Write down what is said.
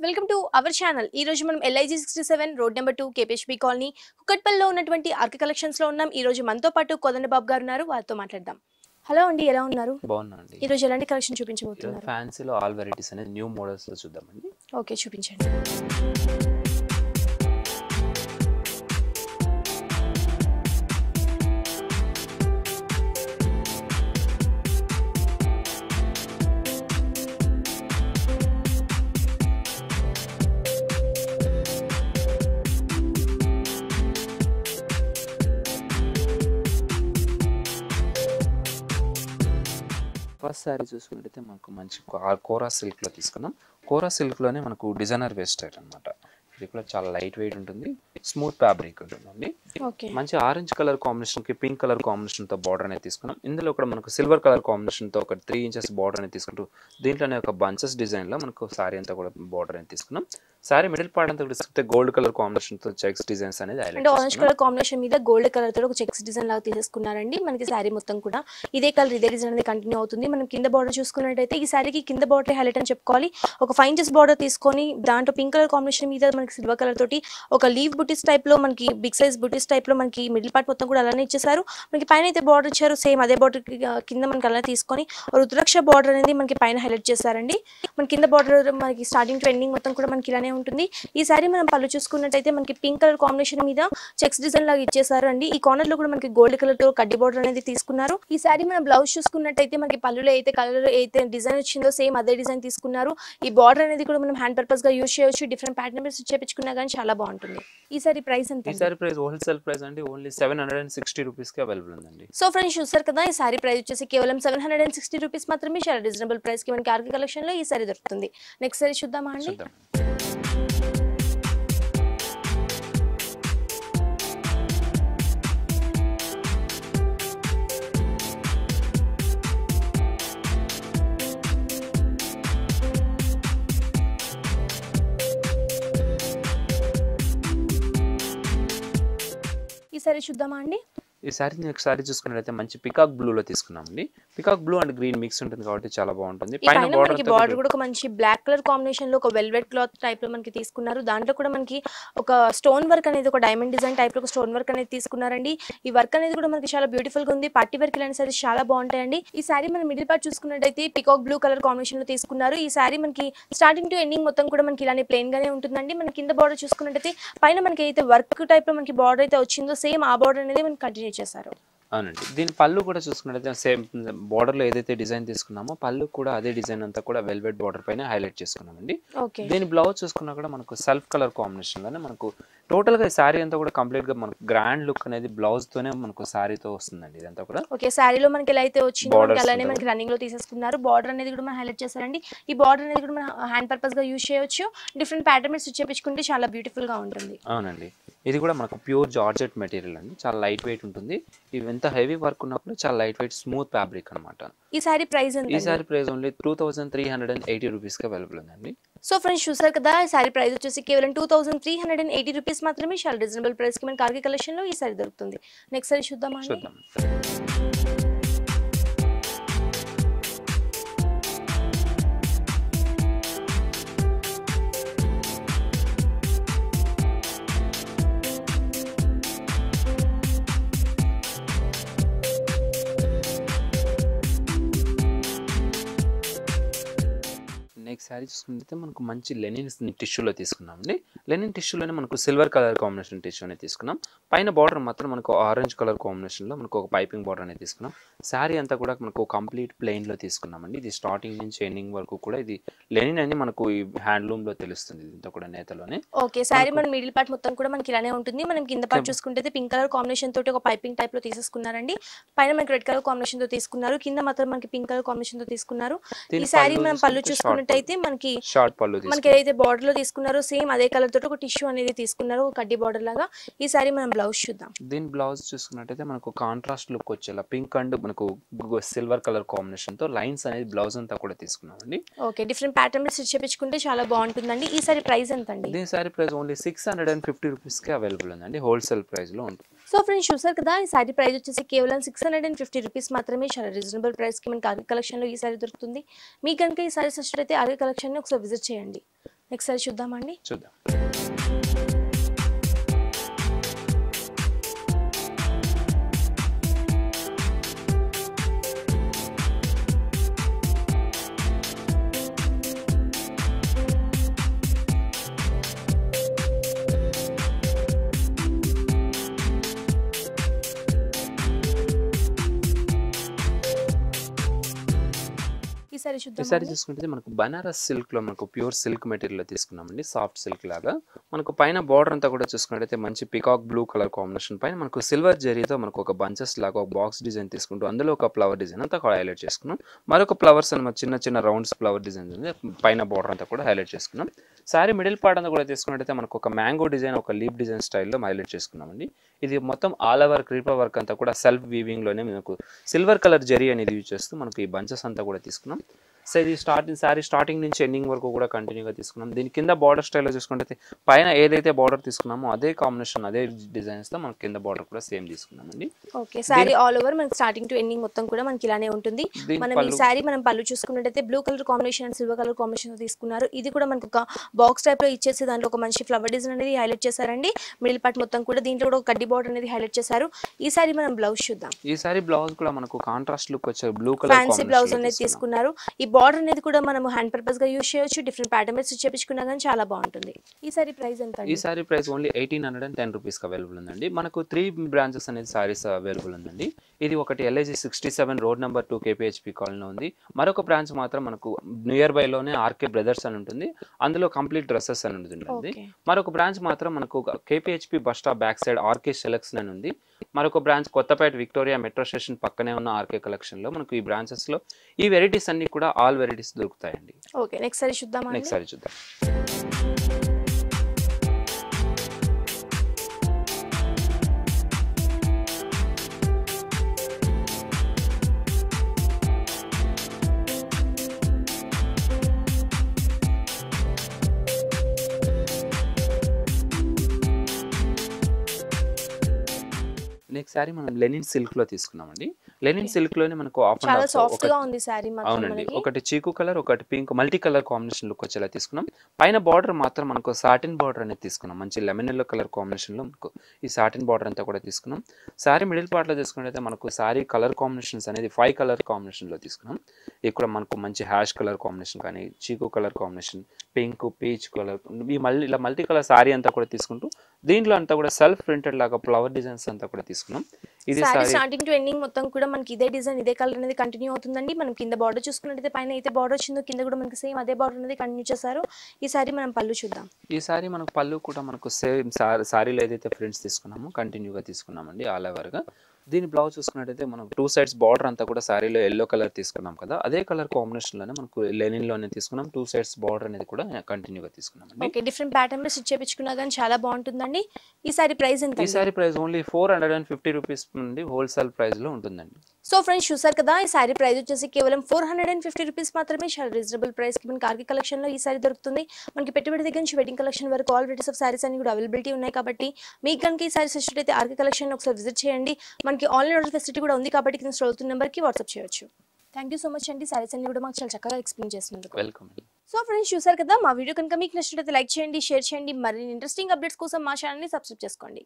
Welcome to our channel. ఈ రోజు మనం LIG 67 road number 2 KPHB colony కుకట్పల్లిలో ఉన్నటువంటి ఆర్కే కలెక్షన్స్ లో ఉన్నాం. ఈ రోజు మనతో పాటు కోదండ బాబు గారు ఉన్నారు, వారితో మాట్లాడదాం. హలో అండి, ఎలా ఉన్నారు? బాగున్నాండి. ఈ రోజు ఎలాంటి కలెక్షన్ చూపించబోతున్నారు? ఫ్యాన్సీలో ఆల్ వెరైటీస్ అనేది న్యూ మోడల్స్ లో చూద్దామండి. ఓకే, చూపించండి. ఫస్ట్ శారీ చూసుకున్నట్టయితే మనకు మంచి కోరా సిల్క్ లో తీసుకున్నాం. కోరా సిల్క్ లోనే మనకు డిజైనర్ వేస్ట్ టైప్ అనమాట. ఇది కూడా చాలా లైట్ వెయిట్ ఉంటుంది, స్మూత్ ఫ్యాబ్రిక్ ఉంటుందండి. మంచి ఆరెంజ్ కలర్ కాంబినేషన్ కి పింక్ కలర్ కాంబినేషన్ తో బార్డర్ అనేది తీసుకున్నాం. ఇందులో కూడా మనకు సిల్వర్ కలర్ కాంబినేషన్ తో ఒక 3 ఇంచెస్ బార్డర్ అనేది తీసుకుంటూ దీంట్లోనే ఒక బంచెస్ డిజైన్ లో మనకు సారీ అంతా కూడా బార్డర్ అనేది తీసుకున్నాం. సారీ మిడిల్ పార్ట్ అంతా కూడా గోల్డ్ కలర్ కాంబినేషన్ తో చెక్స్ డిజైన్స్ అనేది అంటే ఆరెంజ్ కలర్ కాంబినేషన్ మీద గోల్డ్ కలర్ తో ఒక చెక్స్ డిజైన్ లాగా తీసేసుకున్నారండి. మనకి సారీ మొత్తం కూడా ఇదే కలర్ ఇదే డిజైన్ అనేది కంటిన్యూ అవుతుంది. మనం కింద బార్డర్ చూసుకున్నట్టయితే ఈ సారీకి కింద బార్డర్ హైలైట్ అని చెప్పుకోవాలి. ఒక 5 ఇంచెస్ బార్డర్ తీసుకొని దాంట్లో పింక్ కలర్ కాంబినేషన్ మీద మనకి సిల్వర్ కలర్ తోటి ఒక లీవ్ బుటీస్ టైప్ లో మనకి బిగ్ సైజ్ బుటీస్ టైప్ లో మనకి మిడిల్ పార్ట్ మొత్తం కూడా అలానే ఇచ్చేసారు. మనకి పైన అయితే బార్డర్ ఇచ్చారు, సేమ్ అదే బార్డర్ కింద మనకి అలా తీసుకొని రుద్రాక్ష బార్డర్ అనేది మనకి పైన హైలైట్ చేశారండి. మన కింద బార్డర్ మనకి స్టార్టింగ్ టు ఎండింగ్ మొత్తం కూడా మనకి ఇలానే ఉంటుంది. ఈ సారీ మనం పళ్ళు చూసుకున్నట్టయితే మనకి పింక్ కలర్ కాంబినేషన్ మీద చెక్స్ డిజైన్ లాగా ఇచ్చేసారు అండి. ఈ కార్నర్ లో కూడా మనకి గోల్డ్ కలర్ తో కడ్డీ బార్డర్ అనేది తీసుకున్నారు. ఈ సారీ మనం బ్లౌజ్ చూసుకున్నట్టయితే మనకి పళ్ళులో అయితే కలర్ అయితే డిజైన్ వచ్చిందో సేమ్ అదే డిజైన్ తీసుకున్నారు. ఈ బార్డర్ అనేది కూడా మనం హ్యాండ్ పర్పస్ గా యూజ్ చేయొచ్చు. డిఫరెంట్ ప్యాటర్న్ చేపించుకున్నా కానీ చాలా బాగుంటుంది. ఈ సారీ ప్రైస్ ఎంత? ఈ సారీ ప్రైస్ హోల్సేల్ ప్రైస్ అండి ఓన్లీ 760 రూపీస్ కి అవైలబుల్ ఉందండి. సో ఫ్రెండ్స్ చూసారు కదా, ఈ సారీ ప్రైస్ వచ్చేసి కేవలం 760 రూపీస్ మాత్రమే. చాలా రీజనబుల్ ప్రైస్ కి మనకి ఆర్కే కలెక్షన్ లో ఈ సారీ దొరుకుతుంది. నెక్స్ట్ సారీ చూద్దామా అండి? ఈ సారీ చూద్దామా అండి? ఈ సారీ నెక్స్ట్ సారీ చూసుకున్నట్లయితే మంచి పికాక్ బ్లూ లో తీసుకున్నామండి. Peacock blue and green mix ఉంటుంది కాబట్టి చాలా బాగుంటుంది. పైన మనకి బార్డర్ కూడా ఒక మంచి బ్లాక్ కలర్ కాంబినేషన్ లో ఒక వెల్వెట్ క్లాత్ టైప్ లో మనకి తీసుకున్నారు. దాంట్లో కూడా మనకి ఒక స్టోన్ వర్క్ అనేది ఒక డైమండ్ డిజైన్ టైప్ లో ఒక స్టోన్ వర్క్ అనేది తీసుకున్నారండి. ఈ వర్క్ అనేది కూడా మనకి చాలా బ్యూటిఫుల్ గా ఉంది. పార్టీ వర్క్ ఇలాంటి సారీస్ చాలా బాగుంటాయండి. ఈ సారీ మన మిడిల్ పార్ట్ చూసుకున్నట్టయితే పికాక్ బ్లూ కలర్ కాంబినేషన్ లో తీసుకున్నారు. ఈ సారీ మనకి స్టార్టింగ్ టు ఎండింగ్ మొత్తం కూడా మనకి ఇలానే ప్లెయిన్ గానే ఉంటుందండి. మన కింద బార్డర్ చూసుకున్నట్టయితే పైన మనకి అయితే వర్క్ టైప్ లో మనకి బార్డర్ అయితే వచ్చిందో సేమ్ ఆ బార్డర్ అనేది మనకి కంటిన్యూ చేశారు. అవునండి. దీని పళ్ళు కూడా చూసుకున్నట్లయితే సేమ్ బార్డర్ లో ఏదైతే డిజైన్ తీసుకున్నామో పళ్ళు కూడా అదే డిజైన్ అంతా కూడా వెల్వెట్ బార్డర్ పైన హైలైట్ చేసుకున్నామండి. దీని బ్లౌజ్ చూసుకున్నా కూడా మనకు సెల్ఫ్ కలర్ కాంబినేషన్ లోనే మనకు టోటల్ గా సారీ అంతా కూడా కంప్లీట్ గా మనకు గ్రాండ్ లుక్ అనేది బ్లౌజ్ తోనే మనకు సారీతో వస్తుందండి. ఇదంతా కూడా ఓకే, సారీలో మనకి ఎలా అయితే వచ్చిందో అలానే మనకి రన్నింగ్ లో తీసేసుకున్నారు. బార్డర్ అనేది కూడా మనం హైలైట్ చేశారండి. ఈ బార్డర్ అనేది కూడా మనం హ్యాండ్ పర్పస్ గా యూజ్ చేయొచ్చు. డిఫరెంట్ ప్యాటర్న్ స్టిచ్ చేయించుకుంటే చాలా బ్యూటిఫుల్ గా ఉంటుంది. అవునండి. ఇది కూడా మనకు ప్యూర్ జార్జెట్ మెటీరియల్ అండి, చాలా లైట్ వెయిట్ ఉంటుంది. ఇవి ఎంత హెవీ వర్క్ ఉన్నప్పుడు చాలా లైట్ వెయిట్ స్మూత్ ఫ్యాబ్రిక్ అనమాట. ఈ సారీ ప్రైస్ ఎంత? ఈ సారీ ప్రైస్ ఓన్లీ 2380 రూపీస్ కి అవైలబుల్ ఉందండి. సో ఫ్రెండ్స్ చూసారు కదా, ఈ సారీ ప్రైస్ వచ్చేసి కేవలం 2380 రూపీస్ మాత్రమే. చాలా రీజనబుల్ ప్రైస్ కి మనకి ఆర్కే కలెక్షన్ లో ఈ సారీ దొరుకుతుంది. నెక్స్ట్ సారీ చూద్దామా? నెక్స్ట్ శారీ చూసుకుంటే మనకు మంచి లెనిన్ టిష్యూలో తీసుకున్నామండి. లెనిన్ టిష్యూలోనే మనకు సిల్వర్ కలర్ కాంబినేషన్ టిష్యూ అనేది తీసుకున్నాం. పైన బార్డర్ మాత్రం మనకు ఆరెంజ్ కలర్ కాంబినేషన్లో మనకు ఒక పైపింగ్ బార్డర్ అనేది తీసుకున్నాం. శారీ అంతా కూడా మనకు కంప్లీట్ ప్లెయిన్లో తీసుకున్నామండి. ఇది స్టార్టింగ్ నుంచి ఎండింగ్ వరకు కూడా ఇది లెనిన్ అని మనకు ఈ హ్యాండ్లూమ్లో తెలుస్తుంది. ఇదంతా కూడా నేతలోనే. ఓకే, శారీ మన మిడిల్ పార్ట్ మొత్తం కూడా మనకి ఇలానే ఉంటుంది. మనం కింద పార్ట్ చూసుకుంటే పింక్ కలర్ కాంబినేషన్ తోటి ఒక పైపింగ్ టైప్ లో తీసేసుకున్నారండి. పైన మనకి రెడ్ కలర్ కాంబినేషన్ తో తీసుకున్నారు. కింద మాత్రం మనకి పింక్ కలర్ కాంబినేషన్ తో తీసుకున్నారు. ఈ శారీ మనం పళ్ళు చూసుకున్నట్టయితే మనకి షార్ట్ పళ్ళు మనకి ఏదైతే బార్డర్ లో తీసుకున్నారో సేమ్ అదే కలర్ తోటి ఒక టిష్యూ అనేది తీసుకున్నారు, ఒక కడ్డీ బార్డర్ లాగా. ఈ సారీ మనం బ్లౌజ్ చూద్దాం. దీని బ్లౌజ్ చూసుకున్నట్టయితే మనకు కాంట్రాస్ట్ లుక్ వచ్చేలా పింక్ అండ్ మనకు సిల్వర్ కలర్ కాంబినేషన్ తో లైన్స్ అనేది బ్లౌజ్ అంతా కూడా తీసుకున్నామండి. ఓకే, డిఫరెంట్ ప్యాటర్న్ స్టిచ్ చేయించుకుంటే చాలా బాగుంటుందండి. ఈ సారీ ప్రైస్ ఎంత అండి? దీని సారీ ప్రైస్ ఓన్లీ 650 రూపీస్ కి అవైలబుల్ ఉందండి. హోల్సేల్ ప్రైస్ లో ఉంటుంది. సో ఫ్రెండ్స్ చూసారు కదా, ఈ సారీ ప్రైస్ వచ్చేసి కేవలం 650 రూపీస్ మాత్రమే. చాలా రీజనబుల్ ప్రైస్ కి మనకి ఆర్కే కలెక్షన్ లో ఈ సారీ దొరుకుతుంది. మీకు కనుక ఈ సారీ నచ్చినట్లయితే ఆర్కే కలెక్షన్ ని ఒకసారి విజిట్ చేయండి. నెక్స్ట్ సారీ చూద్దామండి. చూద్దాం. ఈసారి చూద్దాం. ఈసారి చూసుకుంటే మనకు బనారస్ సిల్క్ లో మనకు ప్యూర్ సిల్క్ మెటీరియల్ లో తీసుకున్నామండి. సాఫ్ట్ సిల్క్ లాగా మనకు పైన బార్డర్ అంతా కూడా చూసుకున్నట్టయితే మంచి పికాక్ బ్లూ కలర్ కాంబినేషన్ పైన మనకు సిల్వర్ జరీతో మనకు ఒక బంచెస్ లాగా ఒక బాక్స్ డిజైన్ తీసుకుంటూ అందులో ఒక ఫ్లవర్ డిజైన్ అంతా కూడా హైలైట్ చేసుకున్నాం. మరొక ఫ్లవర్స్ అని చిన్న చిన్న రౌండ్స్ ఫ్లవర్ డిజైన్ పైన బార్డర్ అంతా కూడా హైలైట్ చేసుకున్నాం. సారీ మిడిల్ పార్ట్ అంతా కూడా తీసుకున్నట్టయితే మనకు ఒక మ్యాంగో డిజైన్ ఒక లీప్ డిజైన్ స్టైల్లో హైలైట్ చేసుకున్నామండి. ఇది మొత్తం ఆల్ ఓవర్ క్రీపర్ వర్క్ అంతా కూడా సెల్ఫ్ వీవింగ్ లోనే మనకు సిల్వర్ కలర్ జరీ అనేది యూజ్ చేస్తూ మనకు ఈ బంచెస్ అంతా కూడా తీసుకున్నాం. సో ఇది స్టార్టింగ్ నుంచి ఎండింగ్ వరకు కూడా కంటిన్యూగా తీసుకున్నాం. దీని కింద బార్డర్ స్టైల్లో చూసుకుంటే పైన ఏదైతే బార్డర్ తీసుకున్నామో అదే కాంబినేషన్ అదే డిజైన్స్ తో మనకి కింద బార్డర్ కూడా సేమ్ తీసుకున్నామండి. ఓకే, సారీ ఆల్ ఓవర్ మనకి స్టార్టింగ్ టు ఎండింగ్ మొత్తం కూడా మనకి ఇలానే ఉంటుంది. మనం ఈ సారీ మనం పళ్ళు చూసుకున్నట్టయితే blue colour combination and silver colour combination తీసుకున్నారు. ఇది కూడా మనకి ఒక బాక్స్ టైప్ లో ఇచ్చేసి దాంట్లో ఒక మంచి ఫ్లవర్ డిజైన్ అనేది హైలైట్ చేశారండి. మిడిల్ పార్ట్ మొత్తం కూడా దీంట్లో కూడా ఒక కడ్డీ బార్డర్ అనేది హైలైట్ చేశారు. ఈ సారీ మనం బ్లౌజ్ చూద్దాం. ఈ సారీ బ్లౌజ్ కూడా మనకు కాంట్రాస్ట్ లుక్ వచ్చే బ్లూ కలర్ ఫ్యాన్సీ బ్లౌజ్ అనేది తీసుకున్నారు. ఈ బార్డర్ అనేది కూడా మనం హ్యాండ్ పర్పస్ గా యూజ్ చేయొచ్చు. డిఫరెంట్ ప్యాటర్న్స్ చేపించుకున్నా కానీ చాలా బాగుంటుంది. ఈ సారీ ప్రైస్ ఎంత? ఈ sorry price only 1810 rupees available ఉందండి. మనకు 3 బ్రాంచెస్ అనేది సారీస్ అవైలబుల్ ఉందండి. ఇది ఒకటి LIG 67 రోడ్ నెంబర్ 2 KPHP కాలనీలో ఉంది. మరొక బ్రాంచ్ మాత్రం మనకు నియర్ బై లోనే RK బ్రదర్స్ అని ఉంటుంది. అందులో కంప్లీట్ డ్రెస్సెస్ అని ఉంటుంది. మరొక బ్రాంచ్ మాత్రం మనకు KPHP bus stop back side RK selection అని ఉంది. మరొక branch Kothapet Victoria metro station పక్కనే ఉన్న RK కలెక్షన్ లో మనకు ఈ బ్రాంచెస్ లో ఈ వెరైటీస్ అన్ని కూడా ఆల్ వెరైటీస్ దొరుకుతాయండి. ఓకే, నెక్స్ట్ సారీ చూద్దాం. నెక్స్ట్ సారీ చూద్దాం. నెక్స్ట్ సారీ మనం లెనిన్ సిల్క్ లో తీసుకున్నామండి. లెనిన్ సిల్క్ లోనే మనకు చాలా సాఫ్ట్ గా ఉంది సారీ మాత్రం. అవునండి, ఒకటి చీకు కలర్ ఒకటి pink multi colour combination look వచ్చేలా తీసుకున్నాం. పైన బార్డర్ మాత్రం మనకు సాటిన్ బార్డర్ అనేది తీసుకున్నాం. మంచి లెమన్ ఎల్లో కలర్ కాంబినేషన్ లో మనకు ఈ సాటిన్ బార్డర్ అంతా కూడా తీసుకున్నాం. సారీ మిడిల్ పార్ట్ లో తీసుకున్నట్లయితే మనకు సారీ కలర్ కాంబినేషన్స్ అనేది 5 కలర్ కాంబినేషన్ లో తీసుకున్నాం. ఇక్కడ మనకు మంచి హ్యాష్ కలర్ కాంబినేషన్ కానీ చీకు colour combination pink peach colour ఈ ఇలా మల్టీ కలర్ సారీ అంతా కూడా తీసుకుంటూ దీంట్లో అంతా కూడా సెల్ఫ్ ప్రింటెడ్ లాగా ఫ్లవర్ డిజైన్స్ అంతా కూడా తీసుకున్నాం. ఇది సారీ స్టార్టింగ్ టు ఎండింగ్ మొత్తం కూడా మనకి ఇదే డిజైన్ ఇదే కలర్ అనేది కంటిన్యూ అవుతుందండి. మనం కింద బార్డర్ చూసుకున్నట్లయితే పైన అయితే బార్డర్ వచ్చిందో కింద కూడా మనకి సేమ్ అదే బార్డర్ అనేది కంటిన్యూ చేశారు. ఈ సారీ మనం పళ్ళు చూద్దాం. ఈ సారీ మనకు పళ్ళు కూడా మనకు సేమ్ సారీలో ఏదైతే ప్రింట్స్ తీసుకున్నామో కంటిన్యూగా తీసుకున్నామండి ఆల్ ఓవర్ గా. దీని బ్లౌజ్ చూసుకున్నట్టయితే మనం 2 సైడ్స్ బార్డర్ అంతా కూడా సారీలో ఎల్లో కలర్ తీసుకున్నాం కదా, అదే కలర్ కాంబినేషన్ లోనే మనకు లెనిన్ లోనే తీసుకున్నాం. 2 సైడ్స్ బార్డర్ అనేది కూడా కంటిన్యూగా తీసుకున్నాం. ఓకే, డిఫరెంట్ ప్యాటర్న్ లో స్టిచ్ చేయించుకున్నా కానీ చాలా బాగుంటుందండి. ఈ సారీ ప్రైస్ ఎంత? ఈ సారీ ప్రైస్ ఓన్లీ 450 రూపీస్ నుండి హోల్సేల్ ప్రైస్ లో ఉంటుందండి. సో ఫ్రెండ్స్ చూసారు కదా, ఈ సారీ ప్రైస్ వచ్చేసి కేవలం 450 రూపీస్ మాత్రమే. చాలా రీజనబుల్ ప్రైస్ కి మనకి ఆర్కే కలెక్షన్ లో ఈ సారీ దొరుకుతుంది. మనకి పెట్టుబడి దగ్గర నుంచి వెడ్డింగ్ కలెక్షన్ వరకు ఆల్ వెరైటీస్ ఆఫ్ సారీస్ అన్ని కూడా అవైలబిలిటీ ఉన్నాయి. కాబట్టి మీకు కనుక ఈ సారీస్ ఇష్టమైతే ఆర్కే కలెక్షన్ ఒకసారి విజిట్ చేయండి. మనకి ఆన్లైన్ ఆర్డర్ ఫెసిలిటీ కూడా ఉంది కాబట్టి కింద స్క్రోల్ అవుతున్న నెంబర్కి వాట్సాప్ చేయొచ్చు. థ్యాంక్ యూ సో మచ్ అండి, సారీస్ అన్ని కూడా మాకు చాలా చక్కగా ఎక్స్ప్లెయిన్ చేసినందుకు. వెల్కమ్. సో ఫ్రెండ్స్ చూసారు కదా, మా వీడియో కనుక మీకు నచ్చినట్లయితే లైక్ చేయండి, షేర్ చేయండి. మరిన్ని ఇంట్రెస్టింగ్ అప్డేట్స్ కోసం మా ఛానల్ని సబ్స్క్రైబ్ చేసుకోండి.